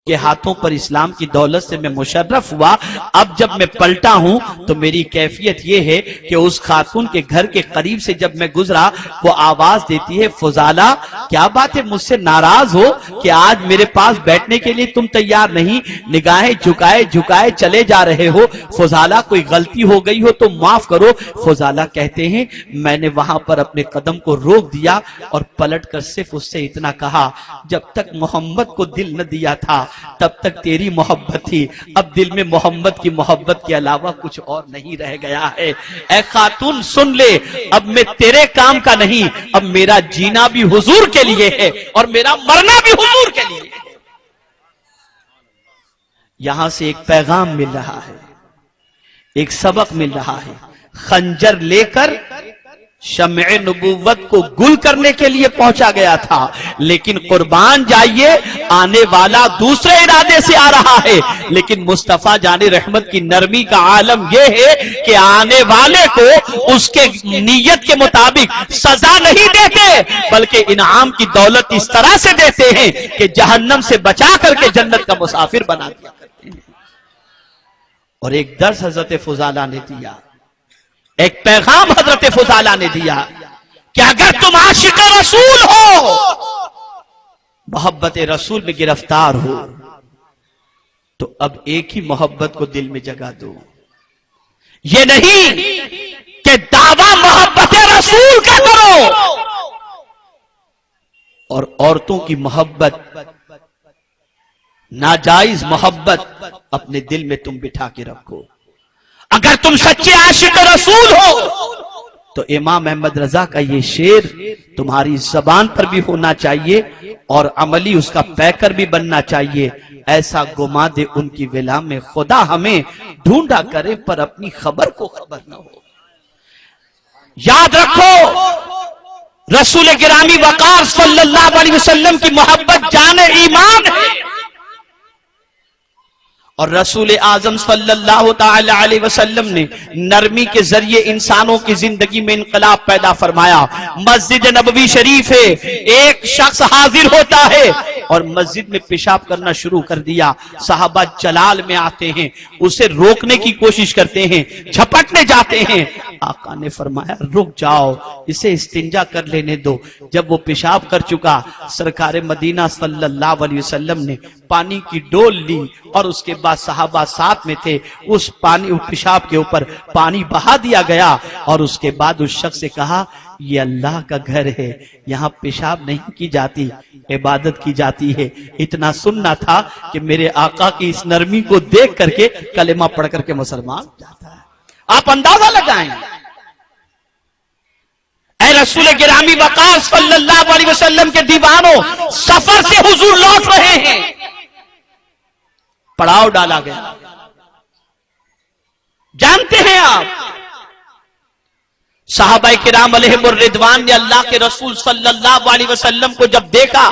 کے ہاتھوں پر اسلام کی دولت سے میں مشرف ہوا. اب جب میں پلٹا ہوں تو میری کیفیت یہ ہے کہ اس خاتون کے گھر کے قریب سے جب میں گزرا وہ آواز دیتی ہے فضالہ کیا بات ہے مجھ سے ناراض ہو کہ آج میرے پاس بیٹھنے کے لیے تم تیار نہیں, نگاہیں جھکائے جھکائے چلے جا رہے ہو, فضالہ کوئی غلطی ہو گئی ہو تو معاف کرو. فضالہ کہتے ہیں میں نے وہاں پر اپنے قدم کو روک دیا اور پلٹ کر صرف اس سے اتنا کہا جب تک محمد کو دل نہ دیا تھا تب تک تیری محبت تھی, اب دل میں محمد کی محبت کے علاوہ کچھ اور نہیں رہ گیا ہے. اے خاتون سن لے, اب میں تیرے کام کا نہیں, اب میرا جینا بھی حضور کے لیے ہے اور میرا مرنا بھی حضور کے لیے ہے. یہاں سے ایک پیغام مل رہا ہے, ایک سبق مل رہا ہے. خنجر لے کر شمع نبوت کو گل کرنے کے لیے پہنچا گیا تھا, لیکن قربان جائیے آنے والا دوسرے ارادے سے آ رہا ہے. لیکن مصطفیٰ جان رحمت کی نرمی کا عالم یہ ہے کہ آنے والے کو اس کے نیت کے مطابق سزا نہیں دیتے بلکہ انعام کی دولت اس طرح سے دیتے ہیں کہ جہنم سے بچا کر کے جنت کا مسافر بنا دیا کرتے ہیں. اور ایک درس حضرت فضالہ نے دیا, ایک پیغام حضرت فضالہ نے دیا کہ اگر تم عاشق رسول ہو, محبت رسول میں گرفتار ہو, تو اب ایک ہی محبت کو دل میں جگہ دو. یہ نہیں کہ دعویٰ محبت رسول کا کرو اور عورتوں کی محبت, ناجائز محبت اپنے دل میں تم بٹھا کے رکھو. اگر تم سچے عاشق رسول ہو تو امام احمد رضا کا یہ شعر تمہاری زبان پر بھی ہونا چاہیے اور عملی اس کا پیکر بھی بننا چاہیے. ایسا گما دے ان کی ولا میں خدا ہمیں ڈھونڈا کرے پر اپنی خبر کو خبر نہ ہو. یاد رکھو رسول گرامی وقار صلی اللہ علیہ وسلم کی محبت جان ایمان ہے, اور رسول اعظم صلی اللہ تعالی علیہ وسلم نے نرمی کے ذریعے انسانوں کی زندگی میں انقلاب پیدا فرمایا. مسجد نبوی شریف ہے, ایک شخص حاضر ہوتا ہے اور مسجد میں پیشاب کرنا شروع کر دیا. صحابہ جلال میں آتے ہیں, اسے روکنے کی کوشش کرتے ہیں, جھپٹنے جاتے ہیں. آقا نے فرمایا رک جاؤ, اسے استنجا کر لینے دو. جب وہ پیشاب کر چکا, سرکار مدینہ صلی اللہ علیہ وسلم نے پانی کی ڈول لی اور اس کے بعد صحابہ ساتھ میں تھے, اس پیشاب کے اوپر پانی بہا دیا گیا اور اس کے بعد اس شخص سے کہا یہ اللہ کا گھر ہے, یہاں پیشاب نہیں کی جاتی, عبادت کی جاتی ہے. اتنا سننا تھا کہ میرے آقا کی اس نرمی کو دیکھ کر کے کلمہ پڑھ کر کے مسلمان جاتا ہے. آپ اندازہ لگائیں, اے رسول گرامی وقار صلی اللہ علیہ وسلم کے دیوانوں, سفر سے حضور لوٹ رہے ہیں, پڑاؤ ڈالا گیا. جانتے ہیں آپ صحابہ کرام علیہم الرضوان نے اللہ کے رسول صلی اللہ علیہ وسلم کو جب دیکھا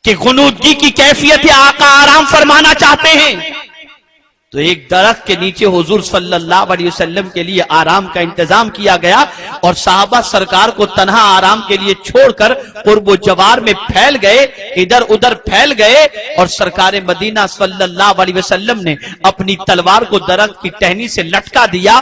کہ غنودگی کی کیفیت ہے, آقا آرام فرمانا چاہتے ہیں, تو ایک درخت کے نیچے حضور صلی اللہ علیہ وسلم کے لیے آرام کا انتظام کیا گیا اور صحابہ سرکار کو تنہا آرام کے لیے چھوڑ کر قرب و جوار میں پھیل گئے, ادھر ادھر پھیل گئے. اور سرکار مدینہ صلی اللہ علیہ وسلم نے اپنی تلوار کو درخت کی ٹہنی سے لٹکا دیا.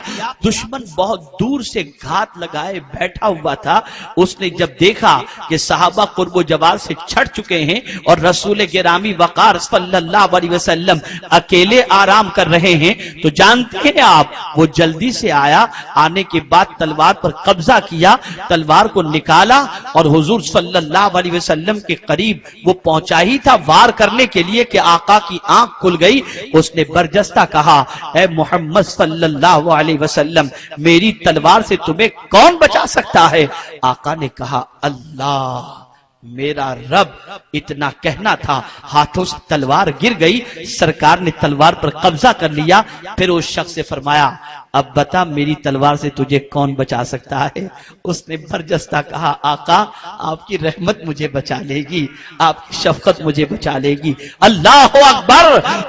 دشمن بہت دور سے گھات لگائے بیٹھا ہوا تھا, اس نے جب دیکھا کہ صحابہ قرب و جوار سے چھٹ چکے ہیں اور رسول گرامی وقار صلی اللہ علیہ وسلم اکیلے آرام کر رہے ہیں, تو جانتے ہیں آپ وہ جلدی سے آیا, آنے کے بعد تلوار پر قبضہ کیا, تلوار کو نکالا اور حضور صلی اللہ علیہ وسلم کے قریب وہ پہنچا ہی تھا وار کرنے کے لیے کہ آقا کی آنکھ کھل گئی. اس نے برجستہ کہا اے محمد صلی اللہ علیہ وسلم, میری تلوار سے تمہیں کون بچا سکتا ہے؟ آقا نے کہا اللہ میرا رب. اتنا کہنا تھا, ہاتھوں سے تلوار گر گئی, سرکار نے تلوار پر قبضہ کر لیا. پھر اس شخص سے فرمایا اب بتا میری تلوار سے تجھے کون بچا سکتا ہے؟ اس نے برجستہ کہا آقا آپ کی رحمت مجھے بچا لے گی، آپ کی شفقت مجھے بچا لے گی۔ اللہ اکبر!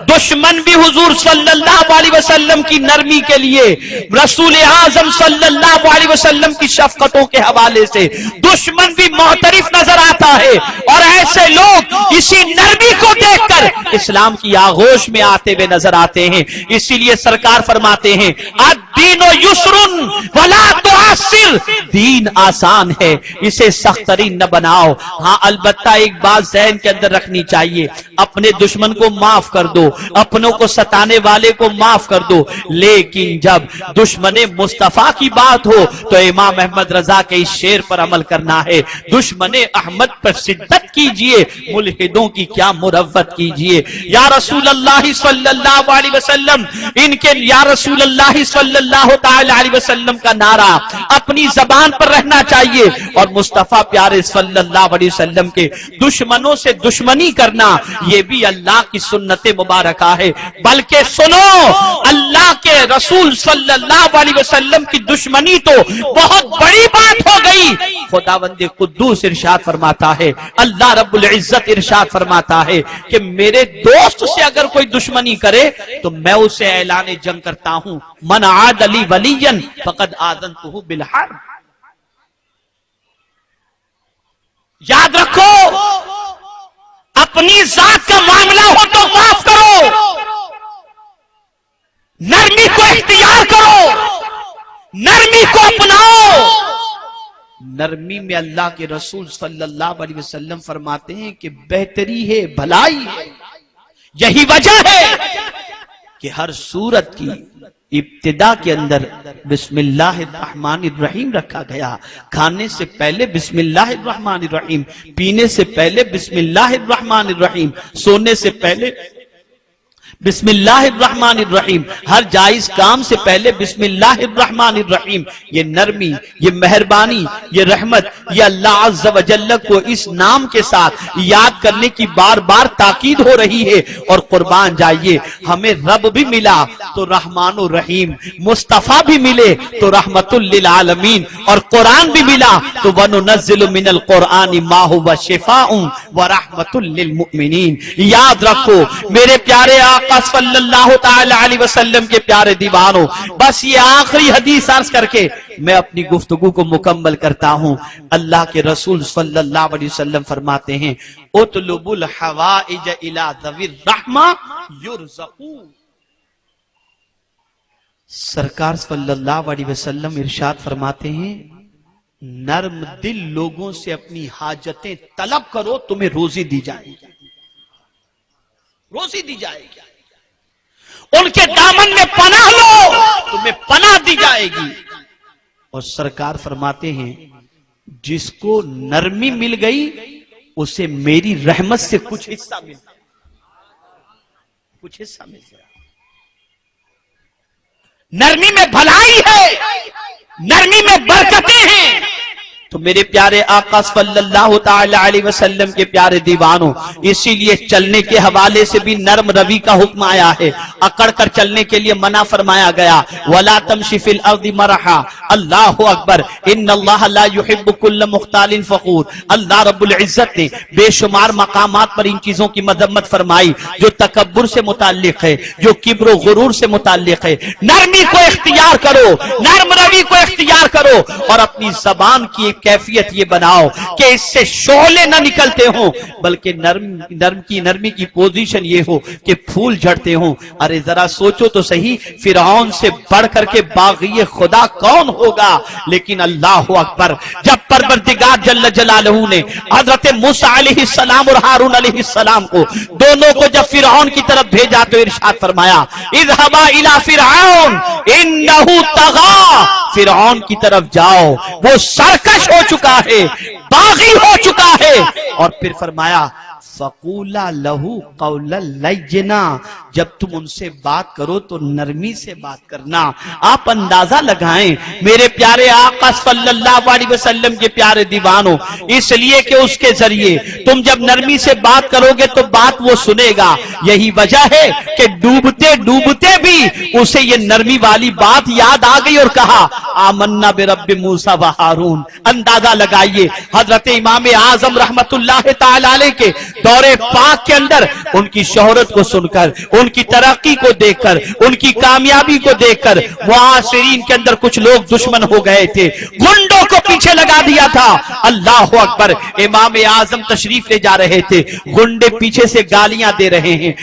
دشمن بھی حضور صلی اللہ علیہ وسلم کی نرمی کے لیے، رسول اعظم صلی اللہ علیہ وسلم کی شفقتوں کے حوالے سے دشمن بھی معترف نظر آتا ہے، اور ایسے لوگ اسی نرمی کو دیکھ کر اسلام کی آغوش میں آتے ہوئے نظر آتے ہیں۔ اسی لیے سرکار فرماتے ہیں الدین یسر ولا تعسر، دین آسان ہے اسے سخت ترین نہ بناؤ۔ ہاں البتہ ایک بات ذہن کے اندر رکھنی چاہیے، اپنے دشمن کو معاف کر دو، اپنوں کو ستانے والے کو معاف کر دو، لیکن جب دشمن مصطفیٰ کی بات ہو تو امام احمد رضا کے اس شعر پر عمل کرنا ہے، دشمن احمد پر شدت کیجئے، ملحدوں کی کیا مروت کیجئے۔ یا رسول اللہ صلی اللہ علیہ وسلم، ان کے یا رسول اللہ صلی اللہ تعالی علیہ وسلم کا نعرہ اپنی زبان پر رہنا چاہیے، اور مصطفیٰ پیارے صلی اللہ علیہ وسلم کے دشمنوں سے دشمنی کرنا یہ بھی اللہ کی سنت مبارکہ ہے۔ بلکہ سنو، اللہ کے رسول صلی اللہ علیہ وسلم کی دشمنی تو بہت بڑی بات ہو گئی۔ خداوند قدوس ارشاد فرماتا ہے، اللہ رب العزت ارشاد فرماتا ہے کہ میرے دوست سے اگر کوئی دشمنی کرے تو میں اسے اعلان جنگ کرتا ہوں، من عاد لی ولیا فقد آذنتہ بالحرب۔ یاد رکھو، اپنی ذات کا معاملہ ہو تو معاف کرو، نرمی کو اختیار کرو، نرمی کو اپناؤ۔ نرمی میں اللہ کے رسول صلی اللہ علیہ وسلم فرماتے ہیں کہ بہتری ہے، بھلائی ہے۔ یہی وجہ ہے کہ ہر سورت کی ابتدا کے اندر بسم اللہ الرحمن الرحیم رکھا گیا، کھانے سے پہلے بسم اللہ الرحمن الرحیم، پینے سے پہلے بسم اللہ الرحمن الرحیم، سونے سے پہلے بسم اللہ الرحمن الرحیم، ہر جائز کام سے پہلے بسم اللہ الرحمن الرحیم۔ یہ نرمی، یہ مہربانی، یہ رحمت، یہ اللہ عز و جل کو اس نام کے ساتھ یاد کرنے کی بار بار تاکید ہو رہی ہے۔ اور قربان جائیے، ہمیں رب بھی ملا تو رحمان و رحیم، مصطفیٰ بھی ملے تو رحمت للعالمین، اور قرآن بھی ملا تو وَنُنَزِّلُ مِنَ الْقُرْآنِ مَا هُوَ شِفَاءٌ وَرَحْمَةٌ لِّلْمُؤْمِنِينَ۔ یاد رکھو میرے پیارے آقا صلی اللہ تعالی علیہ وسلم کے پیارے دیوانوں، بس یہ آخری حدیث عرض کر کے میں اپنی گفتگو کو مکمل کرتا ہوں۔ اللہ کے رسول صلی اللہ علیہ وسلم فرماتے ہیں اطلب الحوائج الی ذوی الرحمہ یرزقون۔ سرکار صلی اللہ علیہ وسلم ارشاد فرماتے ہیں نرم دل لوگوں سے اپنی حاجتیں طلب کرو، تمہیں روزی دی جائے گی، روزی دی جائے گی۔ ان کے دامن میں پناہ لو، تمہیں پناہ دی جائے گی۔ اور سرکار فرماتے ہیں جس کو نرمی مل گئی اسے میری رحمت سے کچھ حصہ مل گیا، کچھ حصہ مل گیا۔ نرمی میں بھلائی ہے، نرمی میں برکتیں ہیں۔ تو میرے پیارے آقا صلی اللہ تعالی علیہ وسلم کے پیارے دیوانوں، اسی لیے چلنے کے حوالے سے بھی نرم روی کا حکم آیا ہے، اکڑ کر چلنے کے لیے منع فرمایا گیا، وَلَا تَمْشِ فِي الْأَرْضِ مَرَحًا۔ اللہ اکبر، ان اللہ لا يحب كل مختال فخور۔ اللہ رب العزت نے بے شمار مقامات پر ان چیزوں کی مذمت فرمائی جو تکبر سے متعلق ہے، جو کبر و غرور سے متعلق ہے۔ نرمی کو اختیار کرو، نرم روی کو اختیار کرو، اور اپنی زبان کی کیفیت یہ بناؤ کہ اس سے شعلے نہ نکلتے ہوں، بلکہ نرمی کی پوزیشن یہ ہو کہ پھول جھڑتے ہوں۔ ارے ذرا سوچو تو صحیح، فرعون سے بڑھ کر کے باغی خدا کون ہوگا؟ لیکن اللہ اکبر، جب پروردگار جل جلالہ نے حضرت موسیٰ علیہ السلام اور ہارون علیہ السلام کو دونوں کو جب فرعون کی طرف بھیجا تو ارشاد فرمایا اذهبا الى فرعون انه طغى، فرعون کی طرف جاؤ، وہ سرکش ہو چکا ہے، باغی ہو چکا ہے۔ اور پھر فرمایا فقولا لہو قولا لینا، جب تم ان سے بات کرو تو نرمی سے بات کرنا۔ آپ اندازہ لگائیں میرے پیارے آقا صلی اللہ علیہ وسلم کے پیارے دیوانوں، اس لیے کہ اس کے ذریعے تم جب نرمی سے بات کرو گے تو بات وہ سنے گا۔ یہی وجہ ہے کہ ڈوبتے ڈوبتے بھی اسے یہ نرمی والی بات یاد آ گئی اور کہا آمنا برب موسیٰ و ہارون۔ اندازہ لگائیے حضرت امام اعظم رحمت اللہ تعالی علیہ کے دور پاک کے اندر ان کی شہرت کو سن کر، ان کی ترقی کو دیکھ کر، ان کی کامیابی کو دیکھ کر معاصرین کے اندر کچھ لوگ دشمن ہو گئے تھے، گنڈوں کو پیچھے لگا دیا تھا۔ اللہ اکبر، امام اعظم تشریف لے جا رہے تھے، گنڈے پیچھے سے گالیاں دے رہے ہیں۔